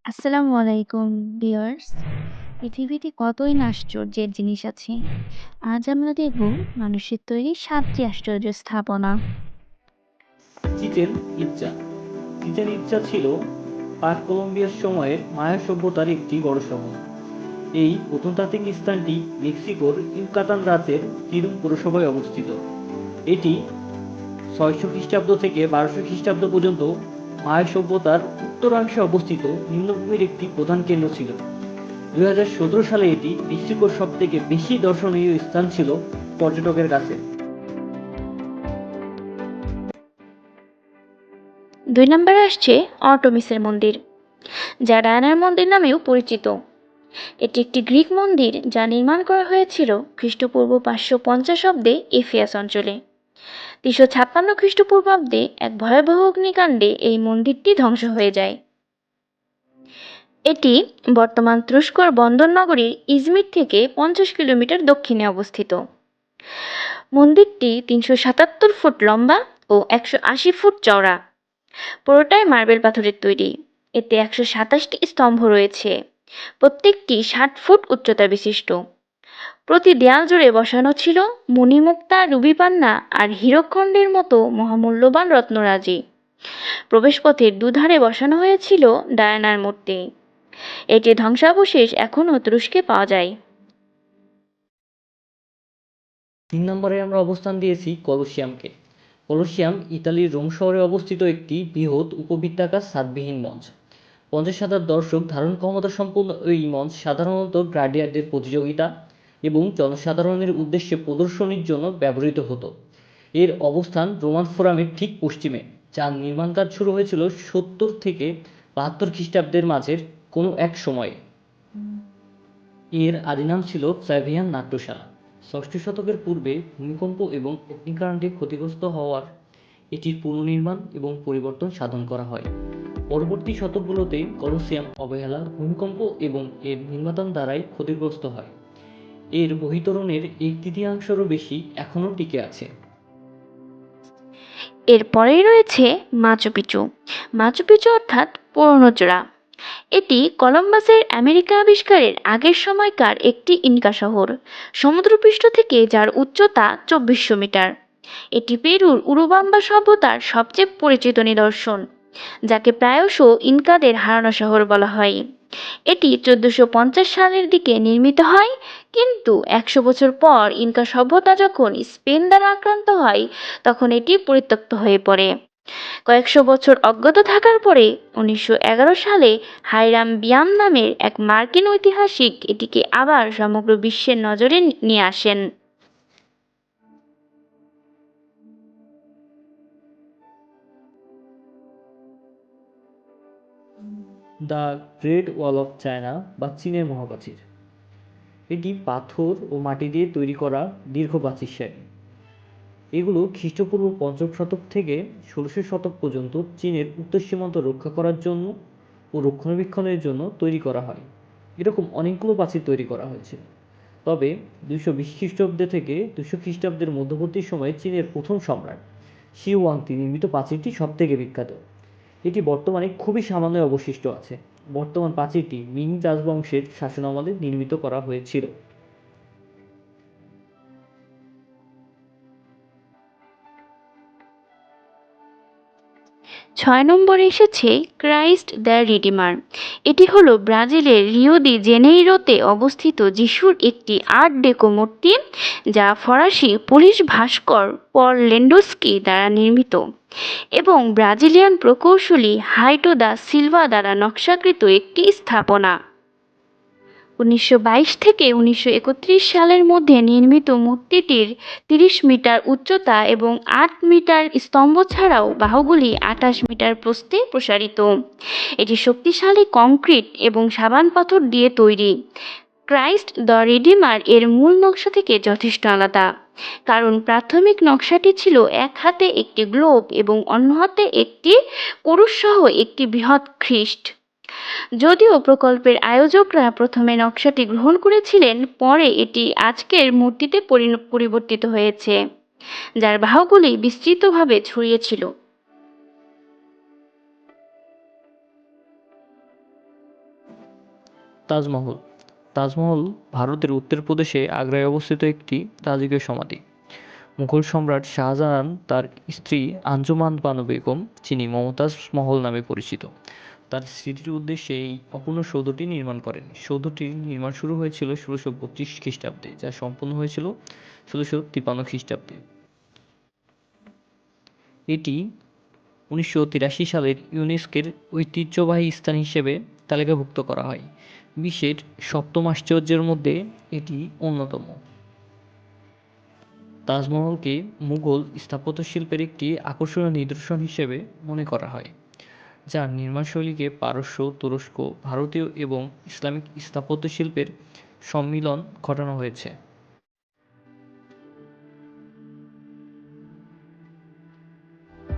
আসসালামু আলাইকুম ভিউয়ার্স। পৃথিবীতে কতই না আশ্চর্যের জিনিস আছে। আজ আমরা দেখব মানুষের তৈরি ৭টি আশ্চর্য স্থাপনা। চিচেন ইৎজা চিচেন ইৎজা ছিল পাক কলম্বিয়ার সময়ের মায়া সভ্যতার একটি বড় শহর। এই প্রত্নতাত্ত্বিক স্থানটি মেক্সিকোর ইউকাতান রাজ্যের তিরুম পৌরসভায় অবস্থিত। এটি ৬০০ খ্রিস্টাব্দ থেকে ১২০০ খ্রিস্টাব্দ পর্যন্ত মায়া সভ্যতার উত্তরাংশে অবস্থিত নিম্নভূমির একটি প্রধান কেন্দ্র ছিল। ২০১৭ সালে এটি মেক্সিকোর সবথেকে বেশি দর্শনীয় স্থান ছিল পর্যটকের কাছে। ২ নম্বরে আসছে আর্টেমিসের মন্দির, যা ডায়ানার মন্দির নামেও পরিচিত। এটি একটি গ্রিক মন্দির যা নির্মাণ করা হয়েছিল খ্রিস্টপূর্ব ৫৫০ অব্দে এফিয়াস অঞ্চলে। ৩৫৬ খ্রিস্টপূর্বাব্দে এক ভয়াবহ অগ্নিকাণ্ডে এই মন্দিরটি ধ্বংস হয়ে যায়। এটি বর্তমান তুরস্কর বন্দর নগরী ইজমির থেকে ৫০ কিলোমিটার দক্ষিণে অবস্থিত। মন্দিরটি ৩৭৭ ফুট লম্বা ও ১৮০ ফুট চওড়া। পুরোটাই মার্বেল পাথরের তৈরি। এতে ১২৭টি স্তম্ভ রয়েছে, প্রত্যেকটি ৬০ ফুট উচ্চতা বিশিষ্ট। প্রতি দেয়াল জুড়ে বসানো ছিল মণিমুক্তা, রুবি পান্না আর হীরকখণ্ডের মতো মহামূল্যবান রত্নরাজি। প্রবেশপথের দুধারে বসানো হয়েছিল ডায়ানার মূর্তি। এটির ধ্বংসাবশেষ এখনও তুরস্কে পাওয়া যায়। ৩ নম্বরে আমরা অবস্থান দিয়েছি কলোসিয়ামকে। কলোসিয়াম ইতালির রোম শহরে অবস্থিত একটি বৃহৎ উপবৃত্তাকার ছাদবিহীন মঞ্চ। ৫০,০০০ দর্শক ধারণ ক্ষমতা সম্পন্ন এই মঞ্চ সাধারণত গ্ল্যাডিয়েটরদের প্রতিযোগিতা এবং জনসাধারণের উদ্দেশ্যে প্রদর্শনীর জন্য ব্যবহৃত হতো। এর অবস্থান রোমান ফোরামের ঠিক পশ্চিমে, যার নির্মাণ কাজ শুরু হয়েছিল ৭০ থেকে ৭২ খ্রিস্টাব্দের মাঝের কোনো এক সময়ে। এর আদি নাম ছিল ফ্ল্যাভিয়ান নাট্যশালা। ৬ষ্ঠ শতকের পূর্বে ভূমিকম্প এবং অগ্নিকাণ্ডে ক্ষতিগ্রস্ত হওয়ার এটির পুনর্নির্মাণ এবং পরিবর্তন সাধন করা হয়। পরবর্তী শতকগুলোতে কলোসিয়াম অবহেলা, ভূমিকম্প এবং এর নির্মাতার দ্বারাই ক্ষতিগ্রস্ত হয়। এর বহিতরণের ১/৩ বেশি এখনও টিকে আছে। এরপরেই রয়েছে মাচু পিচু। মাচু পিচু অর্থাৎ পুরনো চূড়া। এটি কলম্বাসের আমেরিকা আবিষ্কারের আগের সময়কার একটি ইনকা শহর, সমুদ্রপৃষ্ঠ থেকে যার উচ্চতা ২৪০০ মিটার। এটি পেরুর উরুবাম্বা সভ্যতার সবচেয়ে পরিচিত নিদর্শন, যাকে প্রায়শ ইনকাদের হারানো শহর বলা হয়। এটি ১৪৫০ সালের দিকে নির্মিত হয়, কিন্তু ১০০ বছর পর ইনকা সভ্যতা যখন স্পেন দ্বারা আক্রান্ত হয়, তখন এটি পরিত্যক্ত হয়ে পড়ে। কয়েকশো বছর অজ্ঞাত থাকার পরে ১৯১১ সালে হাইরাম বিয়াম নামের এক মার্কিন ঐতিহাসিক এটিকে আবার সমগ্র বিশ্বের নজরে নিয়ে আসেন। The great wall of China বা চীনের মহাপ্রাচীর। এটি পাথর ও মাটি দিয়ে তৈরি করা দীর্ঘ প্রাচীরসারি। এগুলো খ্রিস্টপূর্ব ৫ম শতক থেকে ১৬শ শতক পর্যন্ত চীনের উত্তর সীমান্ত রক্ষা করার জন্য ও রক্ষণাবেক্ষণের জন্য তৈরি করা হয়। এরকম অনেকগুলো প্রাচীর তৈরি করা হয়েছে। তবে ২২০ খ্রিস্টাব্দ থেকে ২০০ খ্রিস্টাব্দের মধ্যবর্তী সময়ে চীনের প্রথম সম্রাট শি ওয়াংতি নির্মিত প্রাচীরটি সবথেকে বিখ্যাত। এটি বর্তমানে খুবই সামান্য অবশিষ্ট আছে। বর্তমান প্রাচীরটি মিং রাজবংশের শাসনামলে নির্মিত করা হয়েছিল। ৬ নম্বরে এসেছে ক্রাইস্ট দ্য রিডিমার। এটি হলো ব্রাজিলের রিও দি জেনেইরোতে অবস্থিত যিশুর একটি আর্ট ডেকো মূর্তি, যা ফরাসি পুলিশ ভাস্কর পল লেন্ডোস্কি দ্বারা নির্মিত এবং ব্রাজিলিয়ান প্রকৌশলী হাইটো দা সিলভা দ্বারা নকশাকৃত একটি স্থাপনা। ১৯২২ থেকে ১৯৩১ সালের মধ্যে নির্মিত মূর্তিটির ৩০ মিটার উচ্চতা এবং ৮ মিটার স্তম্ভ ছাড়াও বাহুগুলি ২৮ মিটার প্রস্থে প্রসারিত। এটি শক্তিশালী কংক্রিট এবং সাবান পাথর দিয়ে তৈরি। ক্রাইস্ট দ্য রিডিমার এর মূল নকশা থেকে যথেষ্ট আলাদা, কারণ প্রাথমিক নকশাটি ছিল এক হাতে একটি গ্লোব এবং অন্য হাতে একটি পুরুষ সহ একটি বৃহৎ খ্রিস্ট। যদিও প্রকল্পের আয়োজকরা প্রথমে নকশাটি গ্রহণ করেছিলেন, পরে এটি আজকের মূর্তিতে পরিবর্তিত হয়েছে, যার বাহুগুলি বিস্তৃতভাবে ছড়িয়ে ছিল। তাজমহল। তাজমহল ভারতের উত্তরপ্রদেশে আগ্রায় অবস্থিত একটি রাজকীয় সমাধি। মুঘল সম্রাট শাহজাহান তার স্ত্রী আঞ্জুমান বানু বেগম, যিনি মমতাজ মহল নামে পরিচিত, তার স্মৃতির উদ্দেশ্যে এই অপূর্ণ সৌধটি নির্মাণ করেন। সৌধটির নির্মাণ শুরু হয়েছিল ১৬৩২ খ্রিস্টাব্দে, যা সম্পন্ন হয়েছিল ১৬৫৩ খ্রিস্টাব্দে। এটি ১৯৮৩ সালের ইউনেস্কোর ঐতিহ্যবাহী স্থান হিসেবে তালিকাভুক্ত করা হয়। বিশ্বের সপ্তম আশ্চর্যের মধ্যে এটি অন্যতম। তাজমহলকে মুঘল স্থাপত্যশিল্পের একটি আকর্ষণীয় নিদর্শন হিসেবে মনে করা হয়, যার নির্মাণশৈলীকে পারস্য, তুরস্ক, ভারতীয় এবং ইসলামিক স্থাপত্যশিল্পের সম্মিলন ঘটানো হয়েছে।